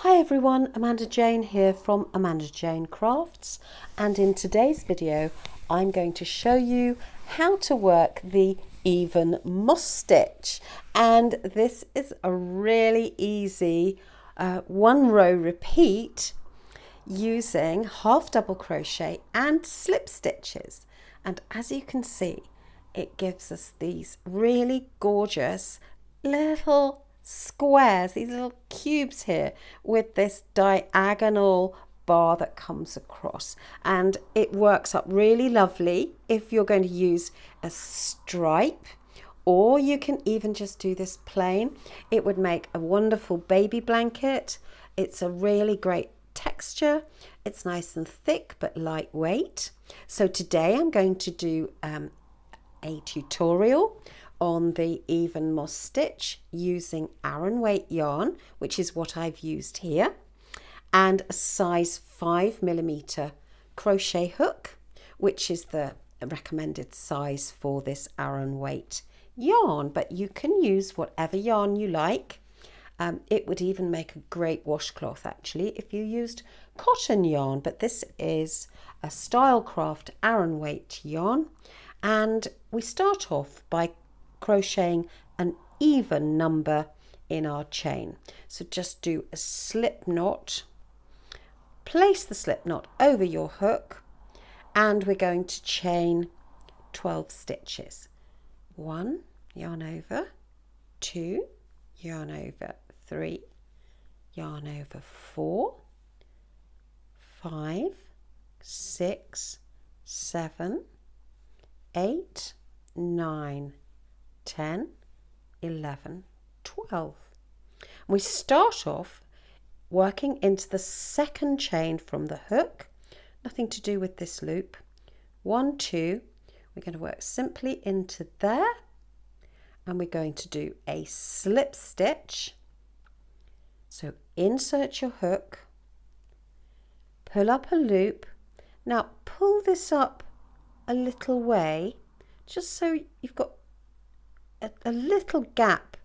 Hi everyone, Amanda Jane here from Amanda Jane Crafts, and in today's video I'm going to show you how to work the even moss stitch, and this is a really easy one row repeat using half double crochet and slip stitches. And as you can see, it gives us these really gorgeous little squares, these little cubes here with this diagonal bar that comes across, and it works up really lovely if you're going to use a stripe, or you can even just do this plain. It would make a wonderful baby blanket. It's a really great texture. It's nice and thick but lightweight. So today I'm going to do a tutorial on the even moss stitch using Aran weight yarn, which is what I've used here, and a size 5mm crochet hook, which is the recommended size for this Aran weight yarn, but you can use whatever yarn you like. It would even make a great washcloth actually if you used cotton yarn, but this is a Stylecraft Aran weight yarn, and we start off by crocheting an even number in our chain. So just do a slip knot, place the slip knot over your hook, and we're going to chain 12 stitches. 1, yarn over, 2, yarn over, 3, yarn over, 4, 5, 6, 7, 8, 9, 10, 11, 12. We start off working into the second chain from the hook, nothing to do with this loop. 1, 2, we're going to work simply into there, and we're going to do a slip stitch. So insert your hook, pull up a loop. Now pull this up a little way, just so you've got a little gap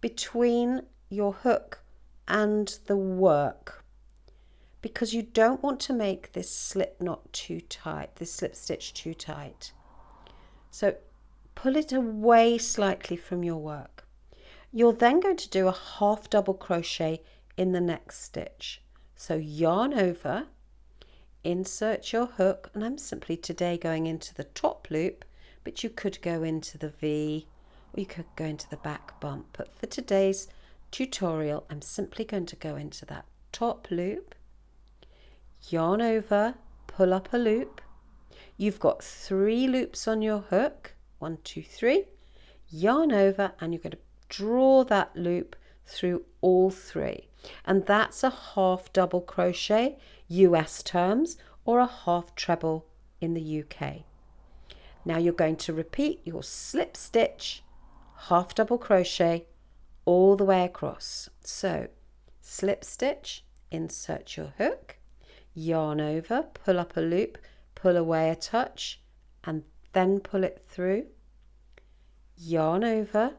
between your hook and the work, because you don't want to make this slip knot too tight, this slip stitch too tight. So pull it away slightly from your work. You're then going to do a half double crochet in the next stitch. So yarn over, insert your hook, and I'm simply today going into the top loop, but you could go into the V, or you could go into the back bump, but for today's tutorial I'm simply going to go into that top loop, yarn over, pull up a loop. You've got 3 loops on your hook, 1, 2, 3, yarn over, and you're going to draw that loop through all 3, and that's a half double crochet US terms, or a half treble in the UK. Now you're going to repeat your slip stitch, half double crochet all the way across. So slip stitch, insert your hook, yarn over, pull up a loop, pull away a touch, and then pull it through, yarn over,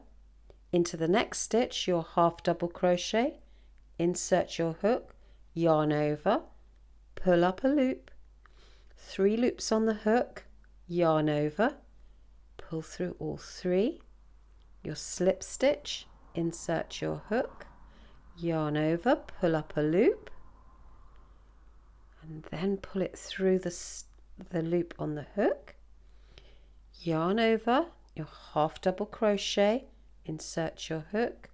into the next stitch your half double crochet, insert your hook, yarn over, pull up a loop, 3 loops on the hook, yarn over, pull through all 3, your slip stitch, insert your hook, yarn over, pull up a loop, and then pull it through the loop on the hook, yarn over, your half double crochet, insert your hook,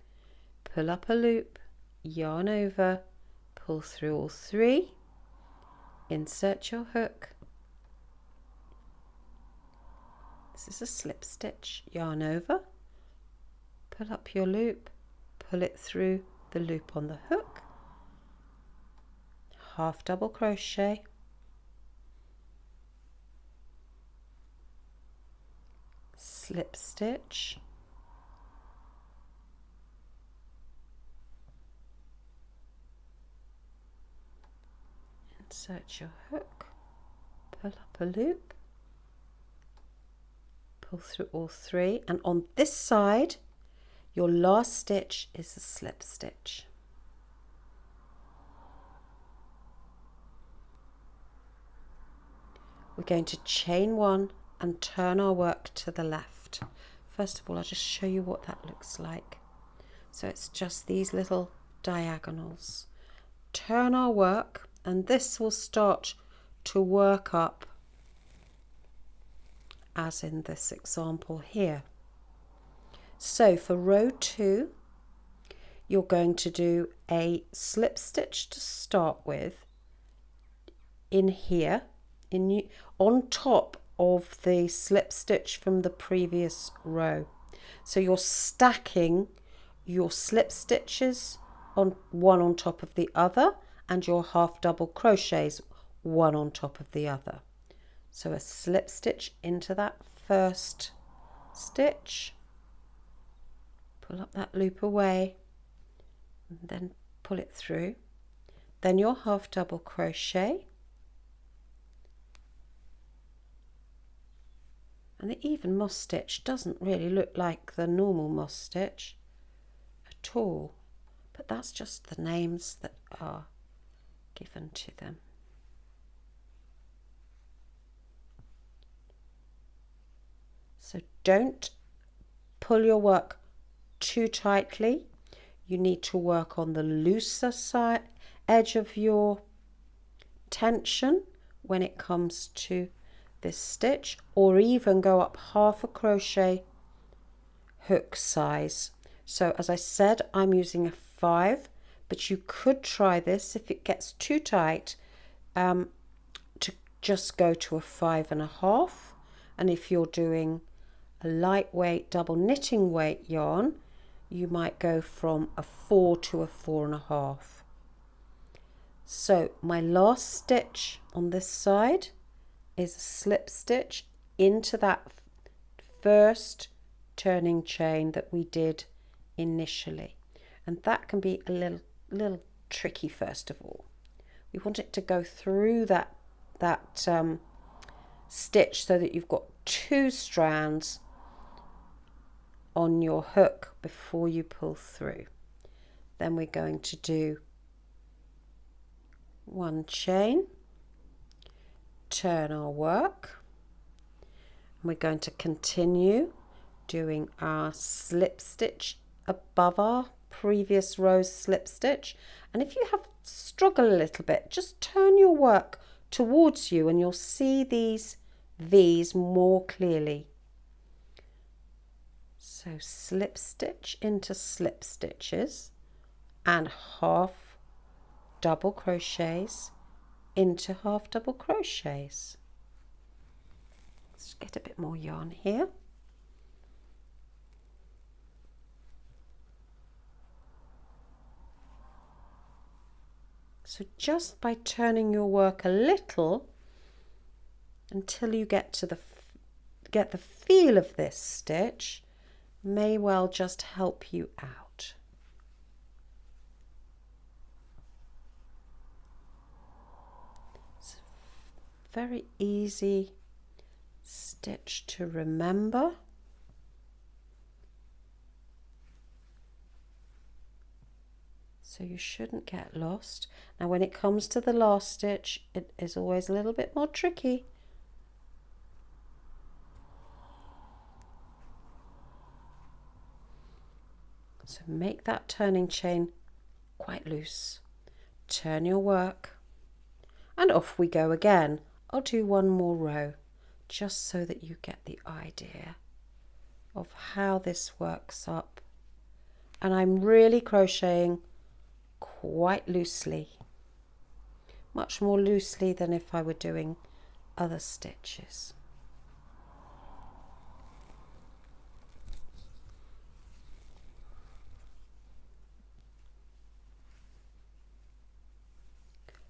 pull up a loop, yarn over, pull through all 3, insert your hook. This is a slip stitch, yarn over, pull up your loop, pull it through the loop on the hook, half double crochet, slip stitch, insert your hook, pull up a loop, pull through all 3, and on this side your last stitch is a slip stitch. we're going to chain one and turn our work to the left. First of all, I'll just show you what that looks like. So it's just these little diagonals. Turn our work, and this will start to work up as in this example here. So for row 2, you're going to do a slip stitch to start with in here, on top of the slip stitch from the previous row. So you're stacking your slip stitches on one on top of the other, and your half double crochets one on top of the other. So a slip stitch into that first stitch, pull up that loop away, and then pull it through. Then your half double crochet, and the even moss stitch doesn't really look like the normal moss stitch at all, but that's just the names that are given to them. So don't pull your work too tightly. You need to work on the looser side edge of your tension when it comes to this stitch, or even go up half a crochet hook size. So as I said, I'm using a 5, but you could try this if it gets too tight to just go to a 5.5, and if you're doing a lightweight double knitting weight yarn, you might go from a 4 to a 4.5. So my last stitch on this side is a slip stitch into that first turning chain that we did initially, and that can be a little tricky. First of all, we want it to go through that stitch so that you've got 2 strands on your hook before you pull through. Then we're going to do 1 chain, turn our work, and we're going to continue doing our slip stitch above our previous row's slip stitch. And if you have struggled a little bit, just turn your work towards you and you'll see these V's more clearly. So slip stitch into slip stitches and half double crochets into half double crochets. Let's get a bit more yarn here. So just by turning your work a little until you get to the feel of this stitch may well just help you out. It's a very easy stitch to remember. So you shouldn't get lost. Now when it comes to the last stitch, it is always a little bit more tricky. So make that turning chain quite loose. Turn your work and off we go again. I'll do 1 more row just so that you get the idea of how this works up. And I'm really crocheting quite loosely, much more loosely than if I were doing other stitches.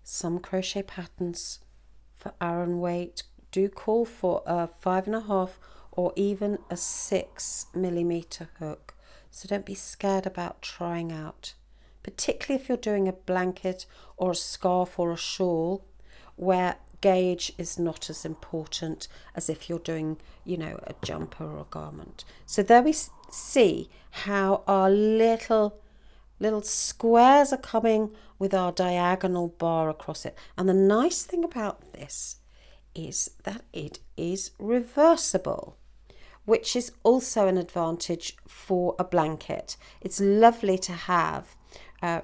Some crochet patterns for Aran weight do call for a 5.5 or even a 6mm hook, so don't be scared about trying out, particularly if you're doing a blanket or a scarf or a shawl where gauge is not as important as if you're doing, you know, a jumper or a garment. So there we see how our little squares are coming with our diagonal bar across it. And the nice thing about this is that it is reversible, which is also an advantage for a blanket. It's lovely to have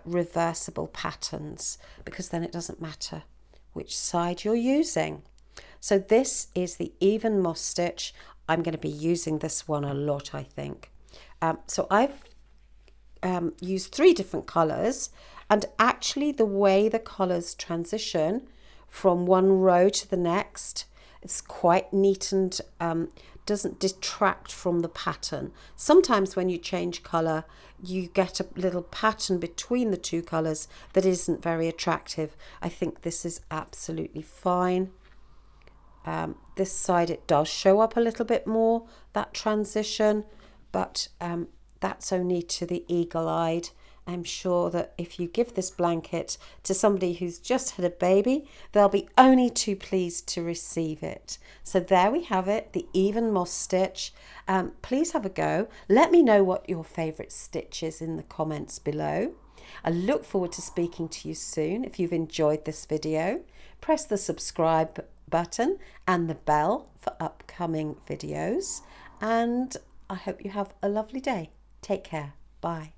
reversible patterns because then it doesn't matter which side you're using. So this is the even moss stitch. I'm going to be using this one a lot, I think. So I've used 3 different colours, and actually the way the colours transition from one row to the next, it's quite neat and doesn't detract from the pattern. Sometimes when you change colour, you get a little pattern between the 2 colours that isn't very attractive. I think this is absolutely fine. This side it does show up a little bit more, that transition, but that's only to the eagle-eyed. I'm sure that if you give this blanket to somebody who's just had a baby, they'll be only too pleased to receive it. So there we have it, the even moss stitch. Please have a go. Let me know what your favourite stitch is in the comments below. I look forward to speaking to you soon. If you've enjoyed this video, press the subscribe button and the bell for upcoming videos. And I hope you have a lovely day. Take care. Bye.